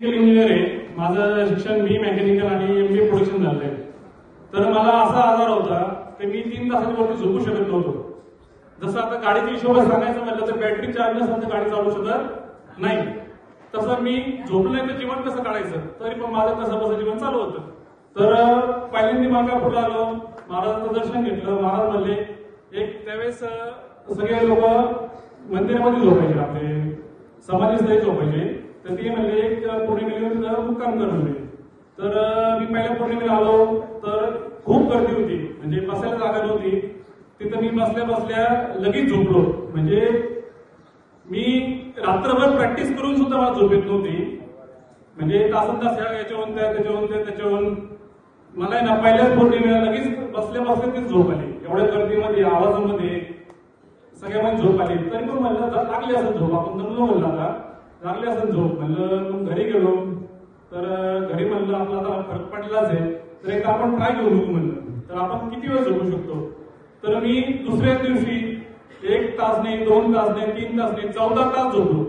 Engineer आहे, माझं शिक्षण बी मेकॅनिकल आणि MBA प्रोडक्शन झालंय. तर मला असा आजार होता की मी 3 तासांवरती झोपू शकत नव्हतो. जसं आता गाडीच्या हिशोबात सांगायचं म्हटलं तर बॅटरी चार्ज नसेल तर गाडी चालू शकत नाही. तसं मी झोपलं तर जीवन कसं काढायचं, तरी पण माझं कसं जीवन चालू होतं. तर पहिल्यांदा मागापूरला आलो, महाराजांचं दर्शन घेतलं. महाराज म्हणले एक त्यावेळेस सगळे लोक मंदिरामध्ये झोपायचे, आपले समाधीस्थळी झोपायचे. तर ते म्हणले एक पौर्णिमेला मुक्काम कर म्हणले. तर मी पहिल्या पौर्णिमेला आलो तर खूप गर्दी होती, म्हणजे बसायला जागा नव्हती. तिथं मी बसल्या बसल्या लगेच झोपलो. म्हणजे मी रात्रभर प्रॅक्टिस करून सुद्धा मला झोप येत नव्हती. म्हणजे तासन तास याच्यावरून त्याच्यावरून मला ना पहिल्याच पौर्णिमेला लगेच बसल्या बसल्या तीच झोप आली. एवढ्या गर्दीमध्ये आवाजामध्ये सगळ्यामध्ये झोप आली. तरी पण म्हणलं लागली असं झोप, आपण दमलो म्हणलं आता लागली असं झोप. म्हणलं मग घरी गेलो. तर घरी म्हणलं आपला आता फरक पडलाच आहे, तर एक आपण ट्राय घेऊन बघू म्हणलं. तर आपण किती वेळ झोपू शकतो. तर मी दुसऱ्या दिवशी 1 तास नाही, 2 तास नाही, 3 तास नाही, 14 तास झोपलो.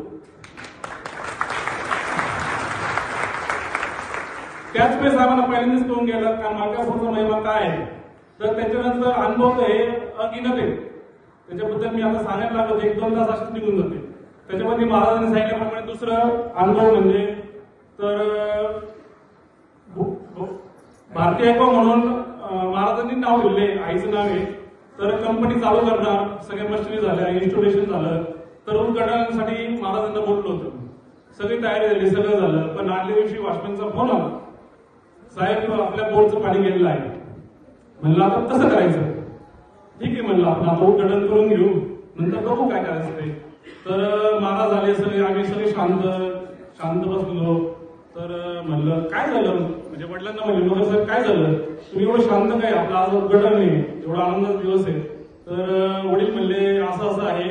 त्याच वेळेस आम्हाला पहिल्यांदाच कळून गेलं का मार्गापूरचा महिमा काय आहे. तर त्याच्यानंतर अनुभव हे अगिनत आहे. त्याच्याबद्दल मी आता सांगायला लागलो 1-2 तास असेच निघून जाते. त्याच्यामध्ये महाराजांनी सांगितल्याप्रमाणे दुसरं अनुभव म्हणजे तर भारतीय एको म्हणून महाराजांनी नाव दिले, आईचं नाव आहे. तर कंपनी चालू करणार, सगळ्या मशिनरी झाल्या, इन्स्टॉलेशन झालं. तर उद्घाटनासाठी महाराजांना बोललो होतं. सगळी तयारी झाली, सगळं झालं. पण आदल्या दिवशी वॉचमॅनचा फोन आला, साहेब आपल्या बोरचं पाणी गेलेलं आहे. म्हणलं आता कसं करायचं. ठीक आहे म्हणलं आपण आता उद्घाटन करून घेऊ, नंतर बघू काय करायचं ते. तर महाराज आले सगळे, आम्ही सगळे शांत बसलो. तर म्हणलं काय झालं, म्हणजे वडिलांना म्हणले मग साहेब काय झालं, तुम्ही एवढं शांत काय, आपला आज उद्घाटन नाही, एवढा आनंदाचा दिवस आहे. तर वडील म्हणले असं असं आहे.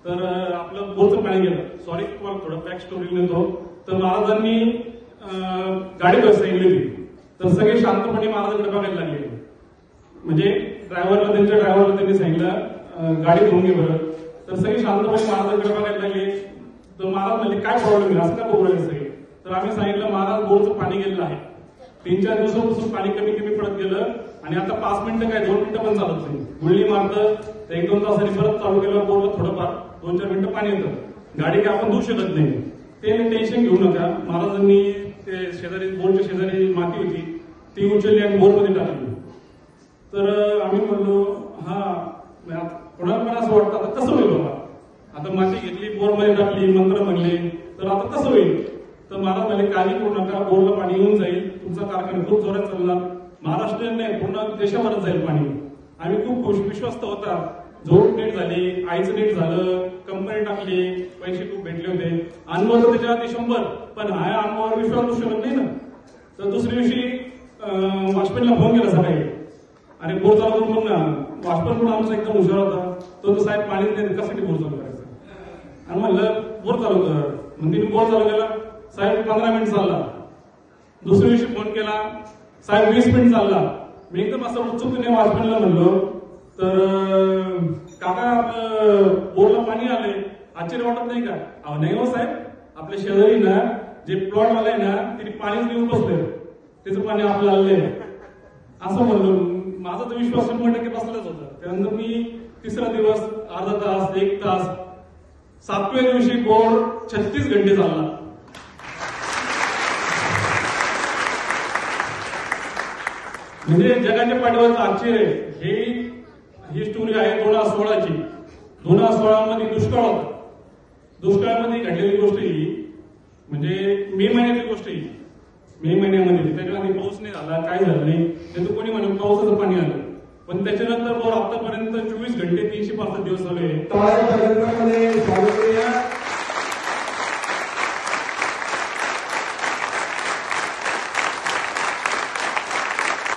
तर आपलं बोरचं पाणी गेलं. सॉरी तुम्हाला थोडं बॅक स्टोरी नेतो. तर महाराजांनी गाडी बसवली होती. तर सगळे शांतपणे महाराजांकडे बघायला लागले. म्हणजे त्यांच्या ड्रायव्हरला त्यांनी सांगितलं गाडी घेऊन घे बरं. तर सगळे शांतपणे महाराजांकडे बघायला लागले. तर महाराज म्हणले काय प्रॉब्लेम आहे, असं का बघू राहिले सगळे. तर आम्ही सांगितलं महाराज बोरचं पाणी गेलेलं आहे. 3-4 दिवसापासून पाणी कमी कमी पडत गेलं आणि आता 5 मिनिटं काय 2 मिनिटं पण चालत नाही. गुळणी मारतं, 1-2 तासांनी परत चालू केलं बोरला थोडंफार 2-4 मिनिटं पाणी येतं. गाडी काय आपण धुवू शकत नाही. ते टेन्शन घेऊ नका. महाराजांनी ते शेजारी बोरच्या शेजारी माती होती ती उचलली आणि बोरमध्ये टाकली. तर आम्ही म्हणलो हा कोणाला पण असं वाटतं आता कसं होईल बाबा, आता माती घेतली बोरमध्ये टाकली, मंत्र म्हणले, तर आता कसं होईल. तर महाराज म्हणले काळजी करू नका, बोरला पाणी येऊन जाईल, तुमचा कारखाना खूप जोरात चालणार, महाराष्ट्र नाही पूर्ण देशावरच जाईल पाणी. आम्ही खूप खुश विश्वस्त होता. झोप नीट झाली, आईचं नीट झालं, कंपनी टाकली, पैसे खूप भेटले होते. अनुभव तर त्याच्या 100, पण हा अनुभवावर विश्वास करू शकत नाही ना. तर दुसऱ्या दिवशी वॉचमॅनला फोन केला सकाळी, आणि बोर चालू करून मग ना वॉचमॅन पण आमचा एकदम हुशार होता. तो साहेब पाणी नाही कशासाठी बोर चालू करायचं. आणि म्हणलं बोर चालू कर. म्हणजे मी बोर चालू केला, साहेब 15 मिनिट चालला. दुसऱ्या दिवशी फोन केला, साहेब 20 मिनिट चालला. मी एकदम असं उत्सुकतेने वॉचमॅनला म्हणलो, तर काका आपलं बोरला पाणी आलंय, आश्चर्य वाटत नाही का. अहो नाही हो साहेब, आपल्या शेजारी ना जे प्लॉट वाला आहे ना तिने पाणीच घेऊन बसले, त्याचं पाणी आपलं आलंय असं म्हणलो. माझा तर विश्वास 100% बसलाच होता. त्यानंतर मी तिसरा दिवस अर्धा तास 1 तास, 7व्या दिवशी बोर 36 घंटे चालला. म्हणजे जगाच्या पाठीवरचं आश्चर्य. ही स्टोरी आहे 2016ची. 2016 मध्ये दुष्काळ होता. दुष्काळामध्ये घडलेली गोष्ट ही म्हणजे मे महिन्याची गोष्ट ही. मे महिन्यामध्ये त्याच्यामध्ये पाऊस नाही झाला, काय झालं नाही. त्याचं कोणी म्हणून पावसाचं पाणी आलं. पण त्याच्यानंतर बोर आतापर्यंत 24 घंटे 365 दिवस झाले.